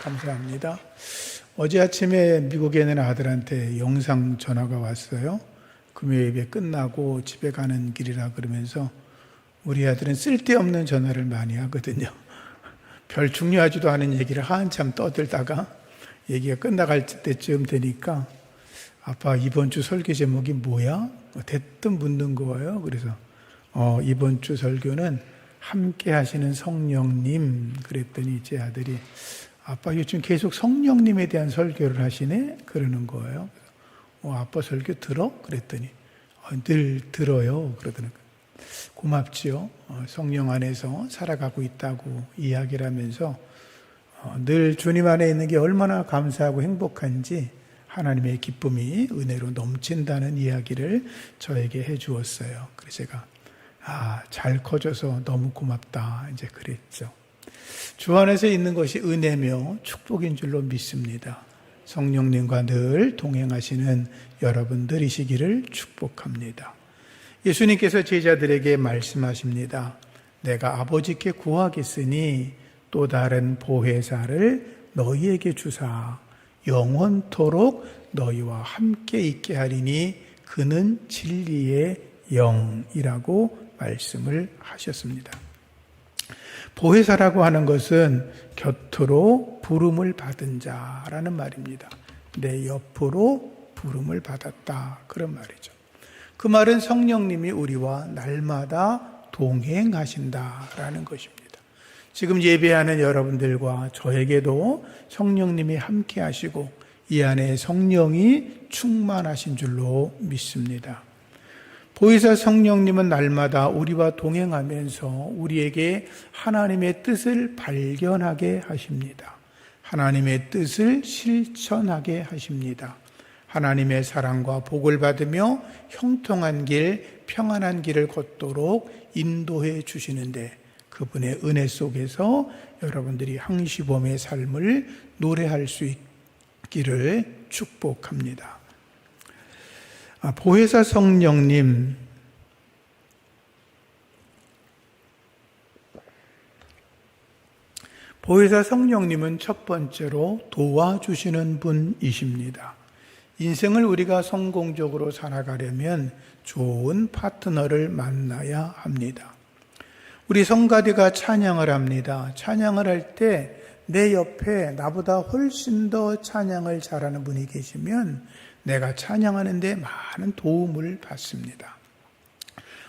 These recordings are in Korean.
감사합니다. 어제 아침에 미국에 있는 아들한테 영상 전화가 왔어요. 금요 예배 끝나고 집에 가는 길이라 그러면서 우리 아들은 쓸데없는 전화를 많이 하거든요. 별 중요하지도 않은 얘기를 한참 떠들다가 얘기가 끝나갈 때쯤 되니까 아빠 이번 주 설교 제목이 뭐야? 대뜸 묻는 거예요. 그래서 이번 주 설교는 함께 하시는 성령님. 그랬더니 제 아들이 아빠 요즘 계속 성령님에 대한 설교를 하시네? 그러는 거예요. 아빠 설교 들어? 그랬더니 늘 들어요. 그러더라고요. 고맙지요. 성령 안에서 살아가고 있다고 이야기를 하면서 늘 주님 안에 있는 게 얼마나 감사하고 행복한지 하나님의 기쁨이 은혜로 넘친다는 이야기를 저에게 해 주었어요. 그래서 제가 잘 커져서 너무 고맙다 이제 그랬죠. 주 안에서 있는 것이 은혜며 축복인 줄로 믿습니다. 성령님과 늘 동행하시는 여러분들이시기를 축복합니다. 예수님께서 제자들에게 말씀하십니다. 내가 아버지께 구하겠으니 또 다른 보혜사를 너희에게 주사 영원토록 너희와 함께 있게 하리니 그는 진리의 영이라고 말씀을 하셨습니다. 보혜사라고 하는 것은 곁으로 부름을 받은 자라는 말입니다. 내 옆으로 부름을 받았다 그런 말이죠. 그 말은 성령님이 우리와 날마다 동행하신다라는 것입니다. 지금 예배하는 여러분들과 저에게도 성령님이 함께 하시고 이 안에 성령이 충만하신 줄로 믿습니다. 보혜사 성령님은 날마다 우리와 동행하면서 우리에게 하나님의 뜻을 발견하게 하십니다. 하나님의 뜻을 실천하게 하십니다. 하나님의 사랑과 복을 받으며 형통한 길, 평안한 길을 걷도록 인도해 주시는데 그분의 은혜 속에서 여러분들이 항시범의 삶을 노래할 수 있기를 축복합니다. 보혜사 성령님, 보혜사 성령님은 첫 번째로 도와주시는 분이십니다. 인생을 우리가 성공적으로 살아가려면 좋은 파트너를 만나야 합니다. 우리 성가대가 찬양을 합니다. 찬양을 할 때 내 옆에 나보다 훨씬 더 찬양을 잘하는 분이 계시면 내가 찬양하는 데 많은 도움을 받습니다.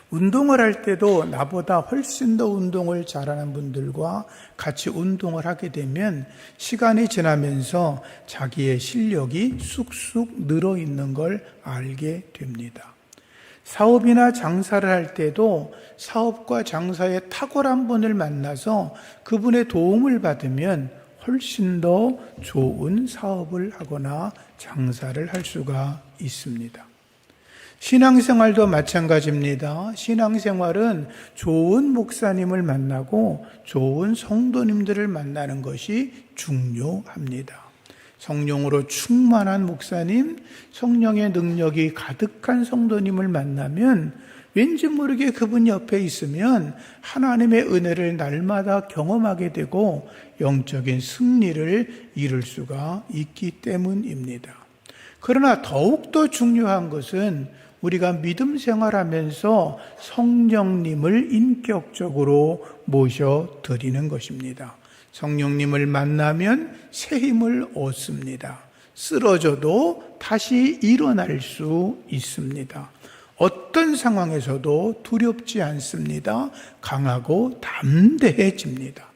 운동을 할 때도 나보다 훨씬 더 운동을 잘하는 분들과 같이 운동을 하게 되면 시간이 지나면서 자기의 실력이 쑥쑥 늘어 있는 걸 알게 됩니다. 사업이나 장사를 할 때도 사업과 장사에 탁월한 분을 만나서 그분의 도움을 받으면 훨씬 더 좋은 사업을 하거나 장사를 할 수가 있습니다. 신앙생활도 마찬가지입니다. 신앙생활은 좋은 목사님을 만나고 좋은 성도님들을 만나는 것이 중요합니다. 성령으로 충만한 목사님, 성령의 능력이 가득한 성도님을 만나면 왠지 모르게 그분 옆에 있으면 하나님의 은혜를 날마다 경험하게 되고 영적인 승리를 이룰 수가 있기 때문입니다. 그러나 더욱더 중요한 것은 우리가 믿음 생활하면서 성령님을 인격적으로 모셔드리는 것입니다. 성령님을 만나면 새 힘을 얻습니다. 쓰러져도 다시 일어날 수 있습니다. 어떤 상황에서도 두렵지 않습니다. 강하고 담대해집니다.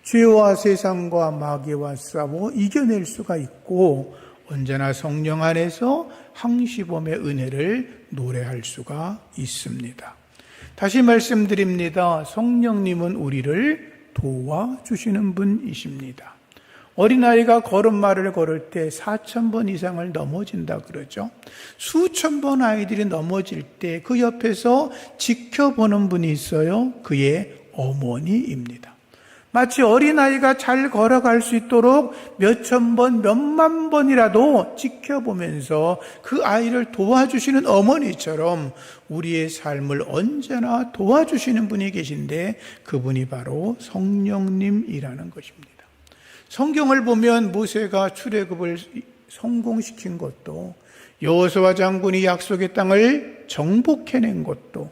죄와 세상과 마귀와 싸워 이겨낼 수가 있고 언제나 성령 안에서 항시범의 은혜를 노래할 수가 있습니다. 다시 말씀드립니다. 성령님은 우리를 도와주시는 분이십니다. 어린아이가 걸음마를 걸을 때 4,000번 이상을 넘어진다 그러죠. 수천 번 아이들이 넘어질 때 그 옆에서 지켜보는 분이 있어요. 그의 어머니입니다. 마치 어린아이가 잘 걸어갈 수 있도록 몇천 번, 몇만 번이라도 지켜보면서 그 아이를 도와주시는 어머니처럼 우리의 삶을 언제나 도와주시는 분이 계신데 그분이 바로 성령님이라는 것입니다. 성경을 보면 모세가 출애굽을 성공시킨 것도, 여호수아 장군이 약속의 땅을 정복해낸 것도,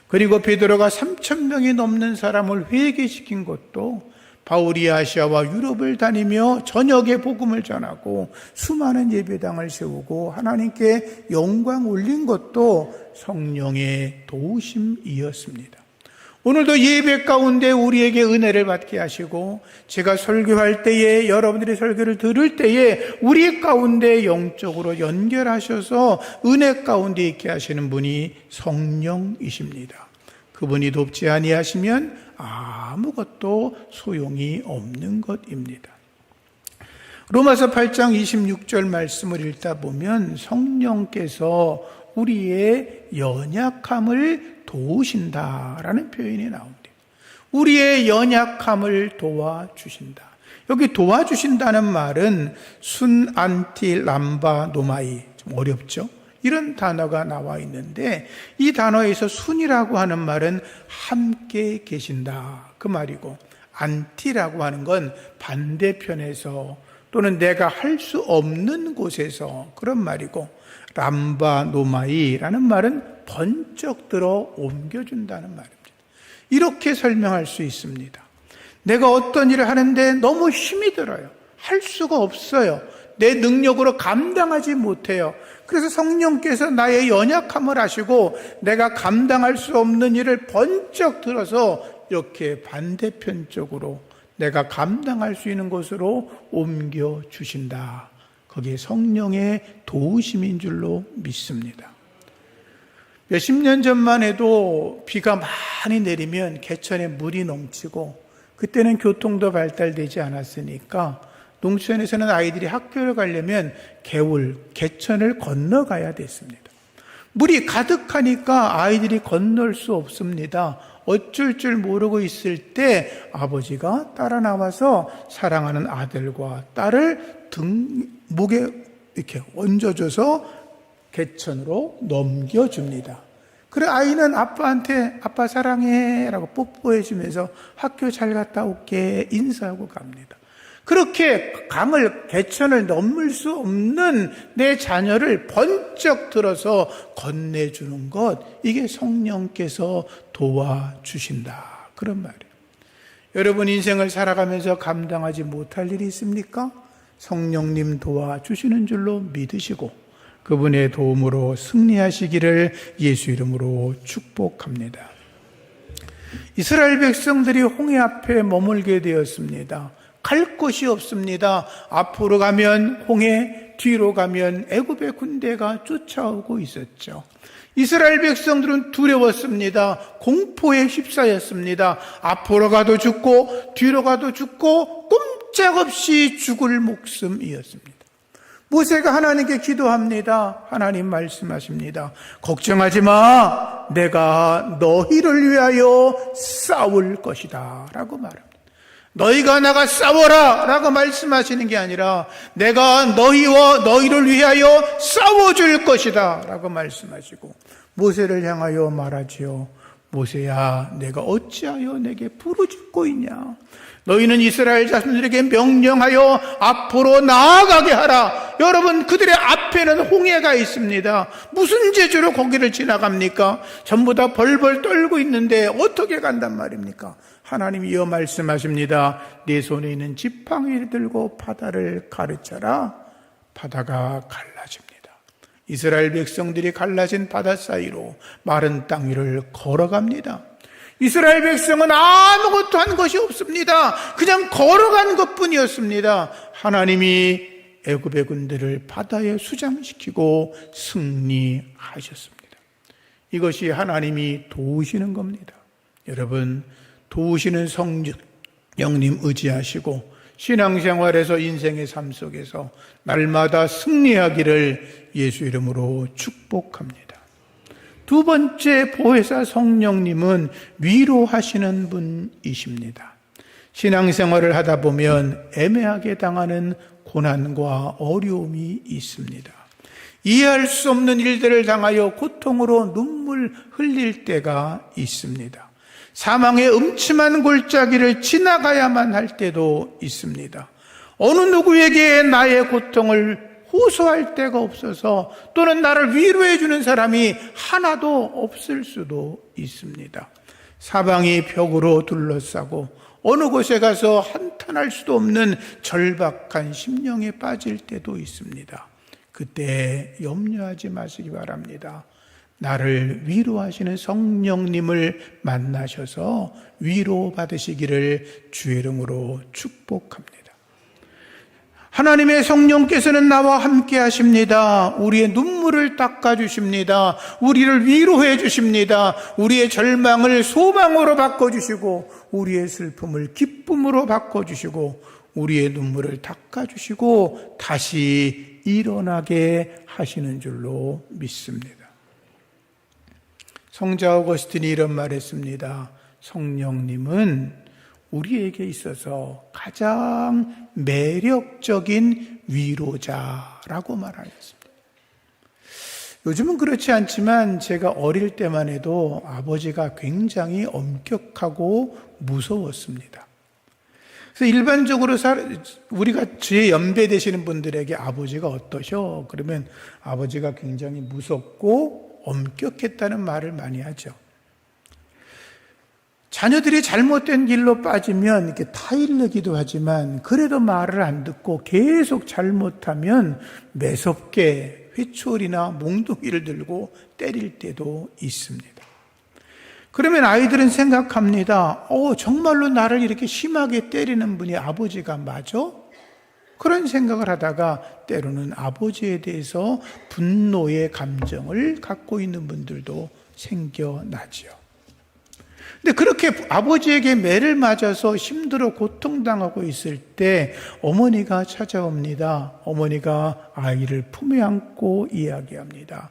그리고 베드로가 3,000명이 넘는 사람을 회개시킨 것도, 바울이 아시아와 유럽을 다니며 전역에 복음을 전하고 수많은 예배당을 세우고 하나님께 영광 올린 것도 성령의 도우심이었습니다. 오늘도 예배 가운데 우리에게 은혜를 받게 하시고, 제가 설교할 때에, 여러분들이 설교를 들을 때에 우리 가운데 영적으로 연결하셔서 은혜 가운데 있게 하시는 분이 성령이십니다. 그분이 돕지 아니하시면 아무것도 소용이 없는 것입니다. 로마서 8장 26절 말씀을 읽다 보면 성령께서 우리의 연약함을 도우신다라는 표현이 나옵니다. 우리의 연약함을 도와주신다. 여기 도와주신다는 말은 순, 안티, 람바, 노마이, 좀 어렵죠? 이런 단어가 나와 있는데, 이 단어에서 순이라고 하는 말은 함께 계신다 그 말이고, 안티라고 하는 건 반대편에서 또는 내가 할 수 없는 곳에서 그런 말이고, 람바 노마이라는 말은 번쩍 들어 옮겨준다는 말입니다. 이렇게 설명할 수 있습니다. 내가 어떤 일을 하는데 너무 힘이 들어요. 할 수가 없어요. 내 능력으로 감당하지 못해요. 그래서 성령께서 나의 연약함을 아시고 내가 감당할 수 없는 일을 번쩍 들어서 이렇게 반대편 쪽으로 내가 감당할 수 있는 곳으로 옮겨주신다. 그게 성령의 도우심인 줄로 믿습니다. 몇십 년 전만 해도 비가 많이 내리면 개천에 물이 넘치고, 그때는 교통도 발달되지 않았으니까 농촌에서는 아이들이 학교를 가려면 개천을 건너가야 됐습니다. 물이 가득하니까 아이들이 건널 수 없습니다. 어쩔 줄 모르고 있을 때 아버지가 따라 나와서 사랑하는 아들과 딸을 목에 이렇게 얹어줘서 개천으로 넘겨줍니다. 그래 아이는 아빠한테 아빠 사랑해 라고 뽀뽀해주면서 학교 잘 갔다 올게 인사하고 갑니다. 그렇게 개천을 넘을 수 없는 내 자녀를 번쩍 들어서 건네주는 것, 이게 성령께서 도와주신다 그런 말이에요. 여러분 인생을 살아가면서 감당하지 못할 일이 있습니까? 성령님 도와주시는 줄로 믿으시고 그분의 도움으로 승리하시기를 예수 이름으로 축복합니다. 이스라엘 백성들이 홍해 앞에 머물게 되었습니다. 갈 곳이 없습니다. 앞으로 가면 홍해, 뒤로 가면 애굽의 군대가 쫓아오고 있었죠. 이스라엘 백성들은 두려웠습니다. 공포에 휩싸였습니다. 앞으로 가도 죽고 뒤로 가도 죽고 꼼짝없이 죽을 목숨이었습니다. 모세가 하나님께 기도합니다. 하나님 말씀하십니다. 걱정하지 마. 내가 너희를 위하여 싸울 것이다 라고 말합니다. 너희가 나가 싸워라 라고 말씀하시는 게 아니라 내가 너희를 위하여 싸워줄 것이다 라고 말씀하시고 모세를 향하여 말하지요. 모세야, 내가 어찌하여 내게 부르짖고 있냐? 너희는 이스라엘 자손들에게 명령하여 앞으로 나아가게 하라. 여러분, 그들의 앞에는 홍해가 있습니다. 무슨 재주로 거기를 지나갑니까? 전부 다 벌벌 떨고 있는데 어떻게 간단 말입니까? 하나님이 이어 말씀하십니다. 네 손에 있는 지팡이를 들고 바다를 가르쳐라. 바다가 갈라집니다. 이스라엘 백성들이 갈라진 바다 사이로 마른 땅 위를 걸어갑니다. 이스라엘 백성은 아무것도 한 것이 없습니다. 그냥 걸어간 것뿐이었습니다. 하나님이 애굽의 군대를 바다에 수장시키고 승리하셨습니다. 이것이 하나님이 도우시는 겁니다. 여러분, 도우시는 성령님 의지하시고 신앙생활에서 인생의 삶 속에서 날마다 승리하기를 예수 이름으로 축복합니다. 두 번째 보혜사 성령님은 위로하시는 분이십니다. 신앙생활을 하다 보면 애매하게 당하는 고난과 어려움이 있습니다. 이해할 수 없는 일들을 당하여 고통으로 눈물 흘릴 때가 있습니다. 사망의 음침한 골짜기를 지나가야만 할 때도 있습니다. 어느 누구에게 나의 고통을 호소할 데가 없어서 또는 나를 위로해 주는 사람이 하나도 없을 수도 있습니다. 사방이 벽으로 둘러싸고 어느 곳에 가서 한탄할 수도 없는 절박한 심령에 빠질 때도 있습니다. 그때 염려하지 마시기 바랍니다. 나를 위로하시는 성령님을 만나셔서 위로받으시기를 주의 이름으로 축복합니다. 하나님의 성령께서는 나와 함께 하십니다. 우리의 눈물을 닦아주십니다. 우리를 위로해 주십니다. 우리의 절망을 소망으로 바꿔주시고 우리의 슬픔을 기쁨으로 바꿔주시고 우리의 눈물을 닦아주시고 다시 일어나게 하시는 줄로 믿습니다. 성자 어거스틴이 이런 말했습니다. 성령님은 우리에게 있어서 가장 매력적인 위로자라고 말하였습니다. 요즘은 그렇지 않지만 제가 어릴 때만 해도 아버지가 굉장히 엄격하고 무서웠습니다. 그래서 일반적으로 우리가 제 연배 되시는 분들에게 아버지가 어떠셔? 그러면 아버지가 굉장히 무섭고 엄격했다는 말을 많이 하죠. 자녀들이 잘못된 길로 빠지면 이렇게 타일르기도 하지만 그래도 말을 안 듣고 계속 잘못하면 매섭게 회초리나 몽둥이를 들고 때릴 때도 있습니다. 그러면 아이들은 생각합니다. 정말로 나를 이렇게 심하게 때리는 분이 아버지가 맞아? 그런 생각을 하다가 때로는 아버지에 대해서 분노의 감정을 갖고 있는 분들도 생겨나죠. 근데 그렇게 아버지에게 매를 맞아서 힘들어 고통당하고 있을 때 어머니가 찾아옵니다. 어머니가 아이를 품에 안고 이야기합니다.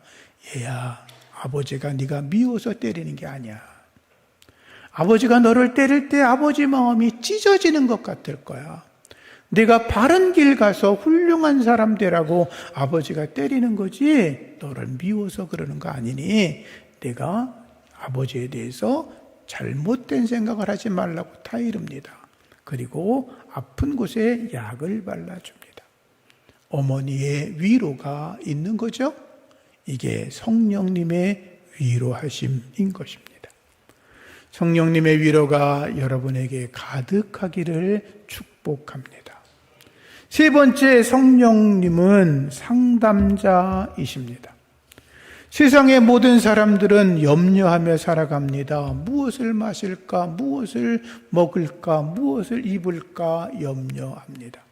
얘야, 아버지가 네가 미워서 때리는 게 아니야. 아버지가 너를 때릴 때 아버지 마음이 찢어지는 것 같을 거야. 네가 바른 길 가서 훌륭한 사람 되라고 아버지가 때리는 거지 너를 미워서 그러는 거 아니니 내가 아버지에 대해서 잘못된 생각을 하지 말라고 타이릅니다. 그리고 아픈 곳에 약을 발라줍니다. 어머니의 위로가 있는 거죠. 이게 성령님의 위로하심인 것입니다. 성령님의 위로가 여러분에게 가득하기를 축복합니다. 세 번째, 성령님은 상담자이십니다. 세상의 모든 사람들은 염려하며 살아갑니다. 무엇을 마실까, 무엇을 먹을까, 무엇을 입을까 염려합니다.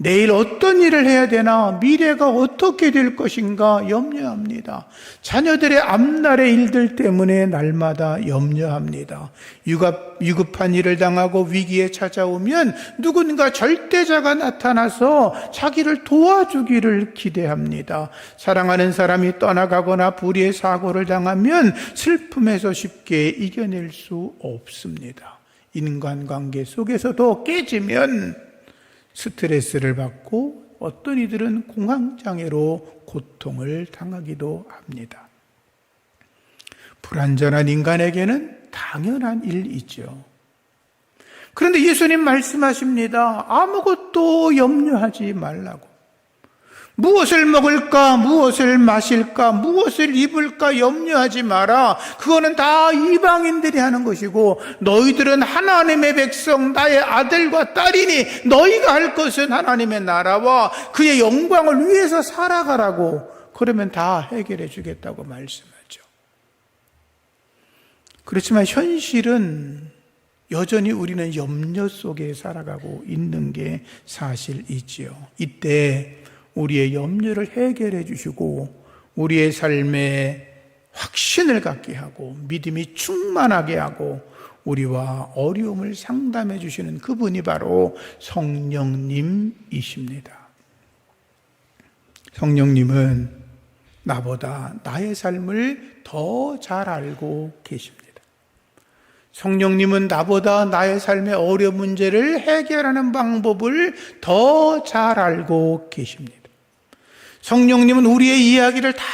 내일 어떤 일을 해야 되나, 미래가 어떻게 될 것인가 염려합니다. 자녀들의 앞날의 일들 때문에 날마다 염려합니다. 위급한 일을 당하고 위기에 찾아오면 누군가 절대자가 나타나서 자기를 도와주기를 기대합니다. 사랑하는 사람이 떠나가거나 불의의 사고를 당하면 슬픔에서 쉽게 이겨낼 수 없습니다. 인간관계 속에서도 깨지면 스트레스를 받고 어떤 이들은 공황장애로 고통을 당하기도 합니다. 불완전한 인간에게는 당연한 일이죠. 그런데 예수님 말씀하십니다. 아무것도 염려하지 말라고. 무엇을 먹을까, 무엇을 마실까, 무엇을 입을까 염려하지 마라. 그거는 다 이방인들이 하는 것이고 너희들은 하나님의 백성, 나의 아들과 딸이니 너희가 할 것은 하나님의 나라와 그의 영광을 위해서 살아가라고. 그러면 다 해결해 주겠다고 말씀하죠. 그렇지만 현실은 여전히 우리는 염려 속에 살아가고 있는 게 사실이지요. 이때 우리의 염려를 해결해 주시고 우리의 삶에 확신을 갖게 하고 믿음이 충만하게 하고 우리와 어려움을 상담해 주시는 그분이 바로 성령님이십니다. 성령님은 나보다 나의 삶을 더 잘 알고 계십니다. 성령님은 나보다 나의 삶의 어려운 문제를 해결하는 방법을 더 잘 알고 계십니다. 성령님은 우리의 이야기를 다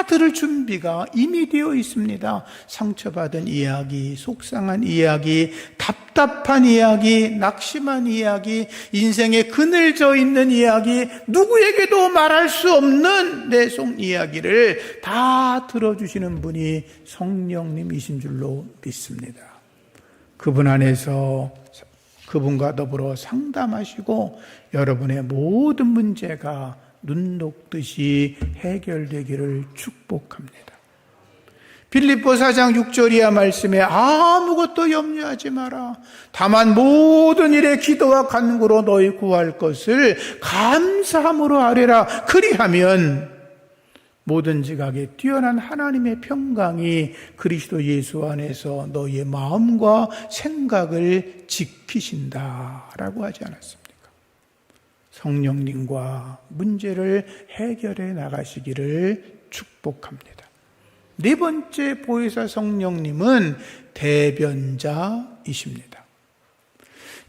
들을 준비가 이미 되어 있습니다. 상처받은 이야기, 속상한 이야기, 답답한 이야기, 낙심한 이야기, 인생에 그늘져 있는 이야기, 누구에게도 말할 수 없는 내 속 이야기를 다 들어주시는 분이 성령님이신 줄로 믿습니다. 그분 안에서 그분과 더불어 상담하시고 여러분의 모든 문제가 눈 녹듯이 해결되기를 축복합니다. 빌립보 4장 6절 이하 말씀에 아무것도 염려하지 마라. 다만 모든 일에 기도와 간구로 너희 구할 것을 감사함으로 아뢰라. 그리하면 모든 지각에 뛰어난 하나님의 평강이 그리스도 예수 안에서 너희의 마음과 생각을 지키신다라고 하지 않았습니까? 성령님과 문제를 해결해 나가시기를 축복합니다. 네 번째 보혜사 성령님은 대변자이십니다.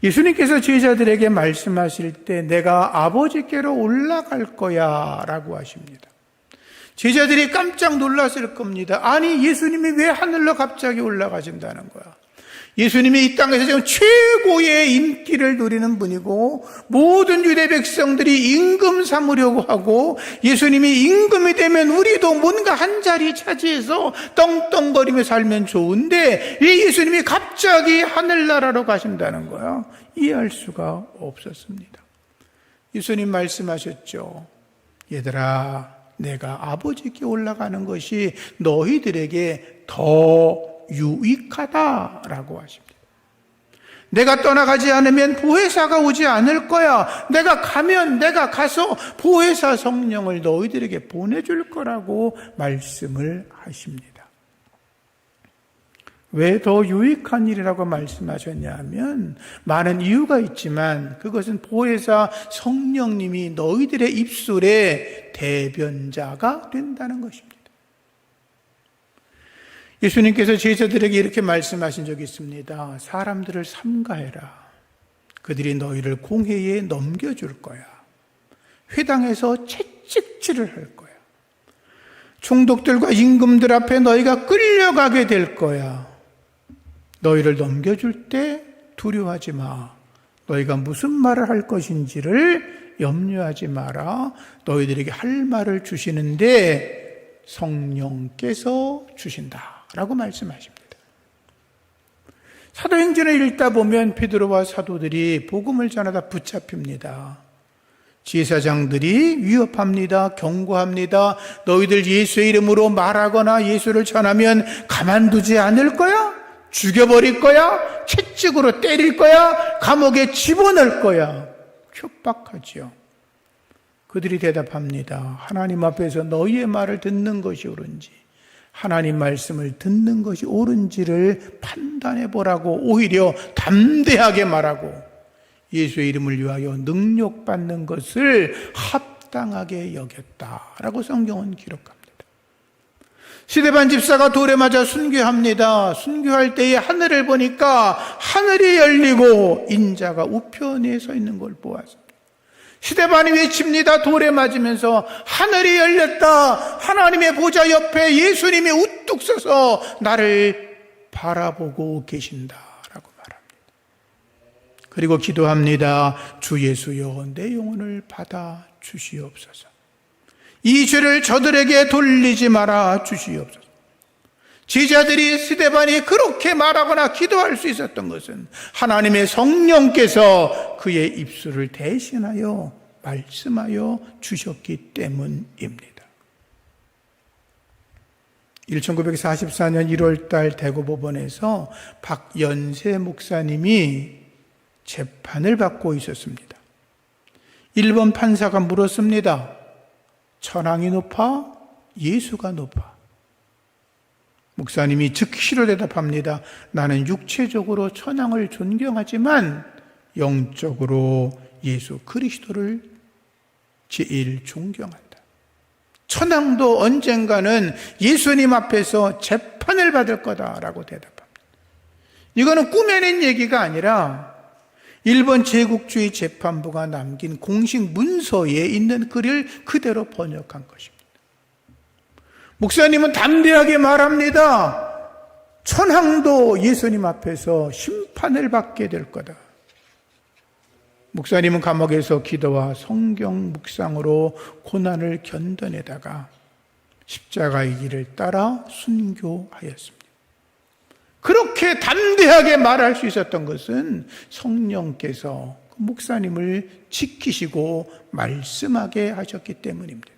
예수님께서 제자들에게 말씀하실 때 내가 아버지께로 올라갈 거야 라고 하십니다. 제자들이 깜짝 놀랐을 겁니다. 아니, 예수님이 왜 하늘로 갑자기 올라가신다는 거야? 예수님이 이 땅에서 지금 최고의 인기를 누리는 분이고 모든 유대 백성들이 임금 삼으려고 하고 예수님이 임금이 되면 우리도 뭔가 한 자리 차지해서 떵떵거리며 살면 좋은데 왜 예수님이 갑자기 하늘나라로 가신다는 거야? 이해할 수가 없었습니다. 예수님 말씀하셨죠. 얘들아, 내가 아버지께 올라가는 것이 너희들에게 더 유익하다라고 하십니다. 내가 떠나가지 않으면 보혜사가 오지 않을 거야. 내가 가서 보혜사 성령을 너희들에게 보내줄 거라고 말씀을 하십니다. 왜 더 유익한 일이라고 말씀하셨냐 하면 많은 이유가 있지만 그것은 보혜사 성령님이 너희들의 입술에 대변자가 된다는 것입니다. 예수님께서 제자들에게 이렇게 말씀하신 적이 있습니다. 사람들을 삼가해라. 그들이 너희를 공회에 넘겨줄 거야. 회당에서 채찍질을 할 거야. 총독들과 임금들 앞에 너희가 끌려가게 될 거야. 너희를 넘겨줄 때 두려워하지 마. 너희가 무슨 말을 할 것인지를 염려하지 마라. 너희들에게 할 말을 주시는데 성령께서 주신다 라고 말씀하십니다. 사도행전을 읽다 보면 베드로와 사도들이 복음을 전하다 붙잡힙니다. 제사장들이 위협합니다. 경고합니다. 너희들 예수의 이름으로 말하거나 예수를 전하면 가만두지 않을 거야? 죽여버릴 거야? 채찍으로 때릴 거야? 감옥에 집어넣을 거야? 협박하지요. 그들이 대답합니다. 하나님 앞에서 너희의 말을 듣는 것이 옳은지 하나님 말씀을 듣는 것이 옳은지를 판단해 보라고 오히려 담대하게 말하고 예수의 이름을 위하여 능력받는 것을 합당하게 여겼다라고 성경은 기록합니다. 스데반 집사가 돌에 맞아 순교합니다. 순교할 때에 하늘을 보니까 하늘이 열리고 인자가 우편에 서 있는 걸 보았습니다. 스데반이 외칩니다. 돌에 맞으면서 하늘이 열렸다. 하나님의 보좌 옆에 예수님이 우뚝 서서 나를 바라보고 계신다라고 말합니다. 그리고 기도합니다. 주 예수여, 내 영혼을 받아 주시옵소서. 이 죄를 저들에게 돌리지 말아 주시옵소서. 제자들이 스데반이 그렇게 말하거나 기도할 수 있었던 것은 하나님의 성령께서 그의 입술을 대신하여 말씀하여 주셨기 때문입니다. 1944년 1월달 대구법원에서 박연세 목사님이 재판을 받고 있었습니다. 1번 판사가 물었습니다. 천황이 높아? 예수가 높아? 목사님이 즉시로 대답합니다. 나는 육체적으로 천황을 존경하지만 영적으로 예수 그리스도를 제일 존경한다. 천황도 언젠가는 예수님 앞에서 재판을 받을 거다라고 대답합니다. 이거는 꾸며낸 얘기가 아니라 일본 제국주의 재판부가 남긴 공식 문서에 있는 글을 그대로 번역한 것입니다. 목사님은 담대하게 말합니다. 천황도 예수님 앞에서 심판을 받게 될 거다. 목사님은 감옥에서 기도와 성경 묵상으로 고난을 견뎌내다가 십자가의 길을 따라 순교하였습니다. 그렇게 담대하게 말할 수 있었던 것은 성령께서 목사님을 지키시고 말씀하게 하셨기 때문입니다.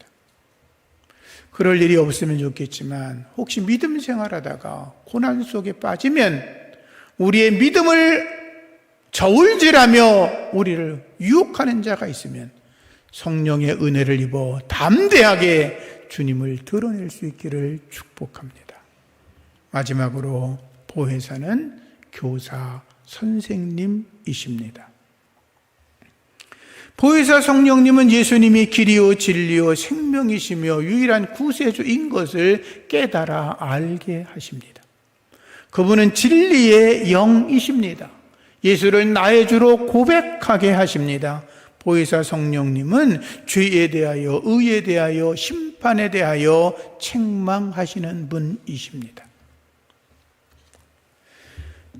그럴 일이 없으면 좋겠지만 혹시 믿음 생활하다가 고난 속에 빠지면 우리의 믿음을 저울질하며 우리를 유혹하는 자가 있으면 성령의 은혜를 입어 담대하게 주님을 드러낼 수 있기를 축복합니다. 마지막으로 보혜사는 교사 선생님이십니다. 보혜사 성령님은 예수님이 길이요 진리요 생명이시며 유일한 구세주인 것을 깨달아 알게 하십니다. 그분은 진리의 영이십니다. 예수를 나의 주로 고백하게 하십니다. 보혜사 성령님은 죄에 대하여, 의에 대하여, 심판에 대하여 책망하시는 분이십니다.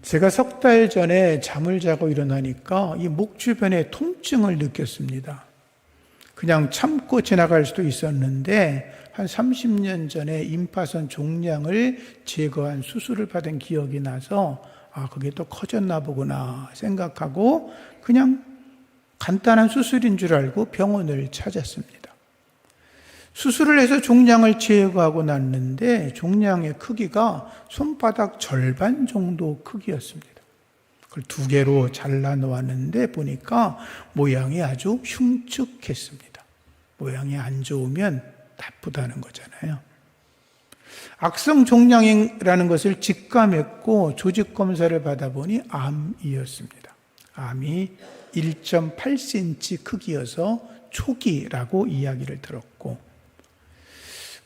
제가 석 달 전에 잠을 자고 일어나니까 이 목 주변에 통증을 느꼈습니다. 그냥 참고 지나갈 수도 있었는데 한 30년 전에 임파선 종양을 제거한 수술을 받은 기억이 나서 그게 또 커졌나 보구나 생각하고 그냥 간단한 수술인 줄 알고 병원을 찾았습니다. 수술을 해서 종양을 제거하고 났는데 종양의 크기가 손바닥 절반 정도 크기였습니다. 그걸 2개로 잘라 놓았는데 보니까 모양이 아주 흉측했습니다. 모양이 안 좋으면 나쁘다는 거잖아요. 악성 종양이라는 것을 직감했고 조직 검사를 받아보니 암이었습니다. 암이 1.8cm 크기여서 초기라고 이야기를 들었고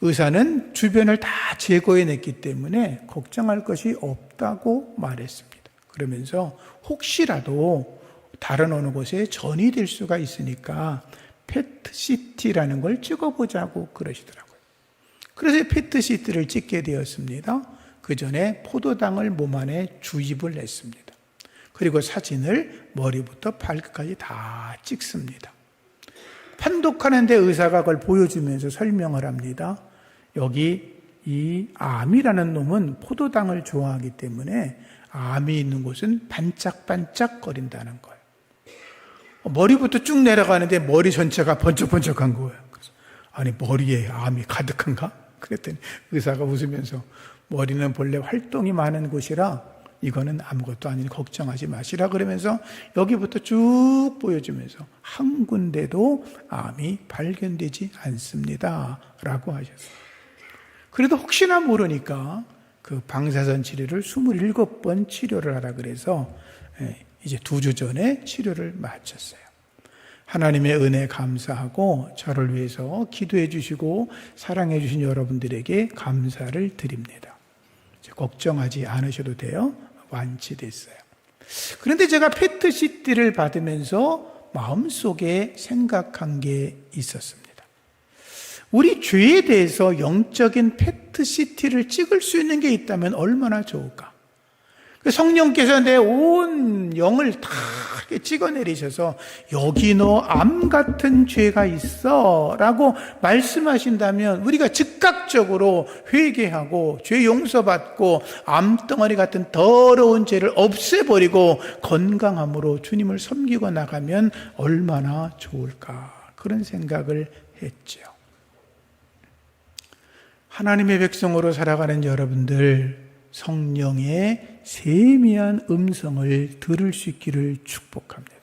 의사는 주변을 다 제거해냈기 때문에 걱정할 것이 없다고 말했습니다. 그러면서 혹시라도 다른 어느 곳에 전이 될 수가 있으니까 PET-CT라는 걸 찍어보자고 그러시더라고요. 그래서 PET-CT를 찍게 되었습니다. 그 전에 포도당을 몸 안에 주입을 했습니다. 그리고 사진을 머리부터 발끝까지 다 찍습니다. 판독하는데 의사가 그걸 보여주면서 설명을 합니다. 여기 이 암이라는 놈은 포도당을 좋아하기 때문에 암이 있는 곳은 반짝반짝 거린다는 거예요. 머리부터 쭉 내려가는데 머리 전체가 번쩍번쩍한 거예요. 그래서 아니 머리에 암이 가득한가? 그랬더니 의사가 웃으면서 머리는 본래 활동이 많은 곳이라 이거는 아무것도 아니니 걱정하지 마시라 그러면서 여기부터 쭉 보여주면서 한 군데도 암이 발견되지 않습니다 라고 하셨어요. 그래도 혹시나 모르니까 그 방사선 치료를 27번 치료를 하라 그래서 이제 2주 전에 치료를 마쳤어요. 하나님의 은혜 감사하고 저를 위해서 기도해 주시고 사랑해 주신 여러분들에게 감사를 드립니다. 걱정하지 않으셔도 돼요. 완치됐어요. 그런데 제가 PET-CT를 받으면서 마음속에 생각한 게 있었습니다. 우리 죄에 대해서 영적인 PET-CT를 찍을 수 있는 게 있다면 얼마나 좋을까? 성령께서 내 온 영을 다 이렇게 찍어내리셔서 여기 너 암 같은 죄가 있어 라고 말씀하신다면 우리가 즉각적으로 회개하고 죄 용서받고 암덩어리 같은 더러운 죄를 없애버리고 건강함으로 주님을 섬기고 나가면 얼마나 좋을까 그런 생각을 했죠. 하나님의 백성으로 살아가는 여러분들 성령의 세미한 음성을 들을 수 있기를 축복합니다.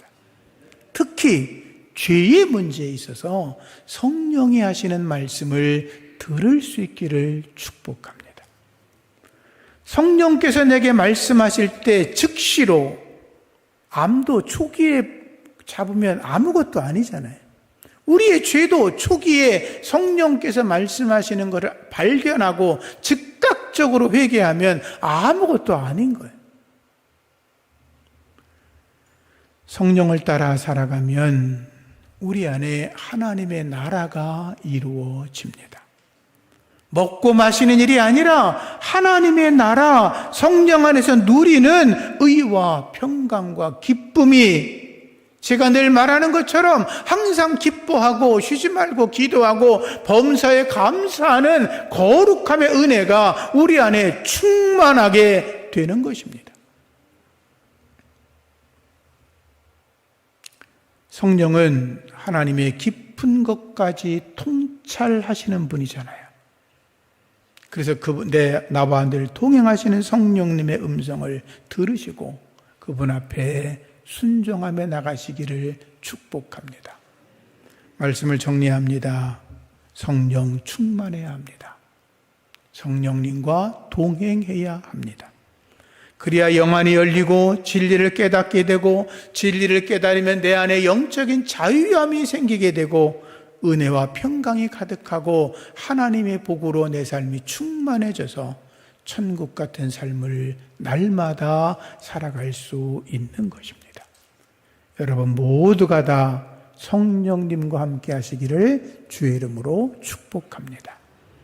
특히 죄의 문제에 있어서 성령이 하시는 말씀을 들을 수 있기를 축복합니다. 성령께서 내게 말씀하실 때 즉시로 암도 초기에 잡으면 아무것도 아니잖아요. 우리의 죄도 초기에 성령께서 말씀하시는 것을 발견하고 즉각적으로 회개하면 아무것도 아닌 거예요. 성령을 따라 살아가면 우리 안에 하나님의 나라가 이루어집니다. 먹고 마시는 일이 아니라 하나님의 나라, 성령 안에서 누리는 의와 평강과 기쁨이, 제가 늘 말하는 것처럼 항상 기뻐하고 쉬지 말고 기도하고 범사에 감사하는 거룩함의 은혜가 우리 안에 충만하게 되는 것입니다. 성령은 하나님의 깊은 것까지 통찰하시는 분이잖아요. 그래서 나와 늘 동행하시는 성령님의 음성을 들으시고 그분 앞에 순종하며 나가시기를 축복합니다. 말씀을 정리합니다. 성령 충만해야 합니다. 성령님과 동행해야 합니다. 그래야 영안이 열리고 진리를 깨닫게 되고, 진리를 깨달으면 내 안에 영적인 자유함이 생기게 되고 은혜와 평강이 가득하고 하나님의 복으로 내 삶이 충만해져서 천국 같은 삶을 날마다 살아갈 수 있는 것입니다. 여러분 모두가 다 성령님과 함께 하시기를 주의 이름으로 축복합니다.